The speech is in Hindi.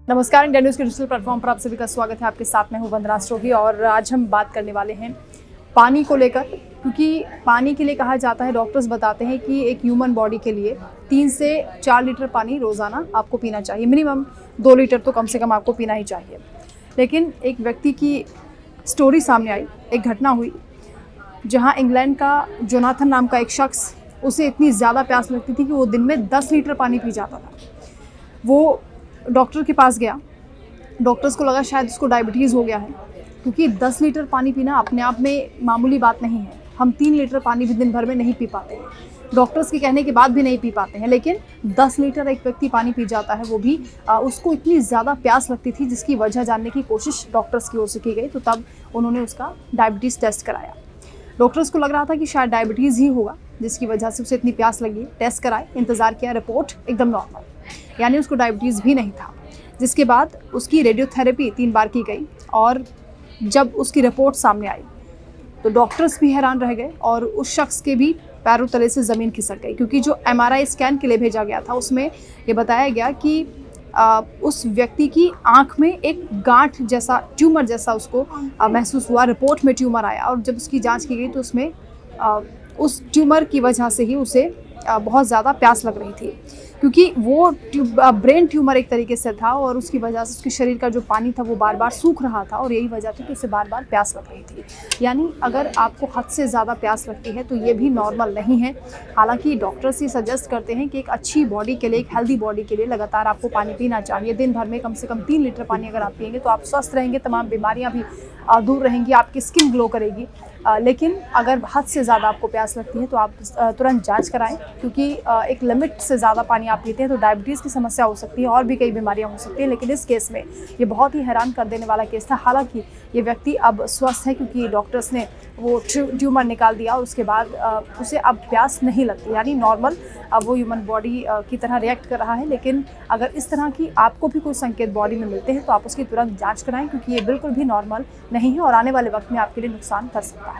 नमस्कार, इंडिया न्यूज़ के डिजिटल प्लेटफॉर्म पर आप सभी का स्वागत है। आपके साथ मैं हूं वंदना स्टोरी और आज हम बात करने वाले हैं पानी को लेकर, क्योंकि पानी के लिए कहा जाता है, डॉक्टर्स बताते हैं कि एक ह्यूमन बॉडी के लिए 3 से 4 लीटर पानी रोज़ाना आपको पीना चाहिए। मिनिमम 2 लीटर तो कम से कम आपको पीना ही चाहिए। लेकिन एक व्यक्ति की स्टोरी सामने आई, एक घटना हुई जहाँ इंग्लैंड का जोनाथन नाम का एक शख्स, उसे इतनी ज़्यादा प्यास लगती थी कि वो दिन में 10 लीटर पानी पी जाता था। वो डॉक्टर के पास गया। डॉक्टर्स को लगा शायद उसको डायबिटीज़ हो गया है, क्योंकि 10 लीटर पानी पीना अपने आप में मामूली बात नहीं है। हम 3 लीटर पानी भी दिन भर में नहीं पी पाते हैं, डॉक्टर्स के कहने के बाद भी नहीं पी पाते हैं। लेकिन 10 लीटर एक व्यक्ति पानी पी जाता है, वो भी उसको इतनी ज़्यादा प्यास लगती थी, जिसकी वजह जानने की कोशिश डॉक्टर्स की ओर से की गई। तो तब उन्होंने उसका डायबिटीज़ टेस्ट कराया। डॉक्टर्स को लग रहा था कि शायद डायबिटीज़ ही होगा जिसकी वजह से उसे इतनी प्यास लगी। टेस्ट कराए, इंतज़ार किया, रिपोर्ट एकदम नॉर्मल, यानी उसको डायबिटीज़ भी नहीं था। जिसके बाद उसकी रेडियोथेरेपी 3 बार की गई और जब उसकी रिपोर्ट सामने आई तो डॉक्टर्स भी हैरान रह गए और उस शख्स के भी पैरों तले से ज़मीन खिसक गई, क्योंकि जो MRI स्कैन के लिए भेजा गया था उसमें ये बताया गया कि उस व्यक्ति की आँख में एक गांठ जैसा, ट्यूमर जैसा उसको महसूस हुआ। रिपोर्ट में ट्यूमर आया और जब उसकी जांच की गई तो उसमें उस ट्यूमर की वजह से ही उसे बहुत ज़्यादा प्यास लग रही थी, क्योंकि वो ब्रेन ट्यूमर एक तरीके से था और उसकी वजह से उसके शरीर का जो पानी था वो बार बार सूख रहा था और यही वजह थी कि उसे बार बार प्यास लग रही थी। यानी अगर आपको हद से ज़्यादा प्यास लगती है तो ये भी नॉर्मल नहीं है। हालांकि डॉक्टर्स ये सजेस्ट करते हैं कि एक अच्छी बॉडी के लिए, एक हेल्दी बॉडी के लिए लगातार आपको पानी पीना चाहिए। दिन भर में कम से कम 3 लीटर पानी अगर आप पिएंगे तो आप स्वस्थ रहेंगे, तमाम बीमारियाँ भी दूर रहेंगी, आपकी स्किन ग्लो करेगी। लेकिन अगर हद से ज़्यादा आपको प्यास लगती है तो आप तुरंत जांच कराएं, क्योंकि एक लिमिट से ज़्यादा पानी आप पीते हैं तो डायबिटीज़ की समस्या हो सकती है और भी कई बीमारियां हो सकती हैं। लेकिन इस केस में ये बहुत ही हैरान कर देने वाला केस था। हालांकि ये व्यक्ति अब स्वस्थ है, क्योंकि डॉक्टर्स ने वो ट्यूमर निकाल दिया और उसके बाद उसे अब प्यास नहीं लगती, यानी नॉर्मल अब वो ह्यूमन बॉडी की तरह रिएक्ट कर रहा है। लेकिन अगर इस तरह की आपको भी कोई संकेत बॉडी में मिलते हैं तो आप उसकी तुरंत जाँच कराएँ, क्योंकि ये बिल्कुल भी नॉर्मल नहीं है और आने वाले वक्त में आपके लिए नुकसान कर सकता है।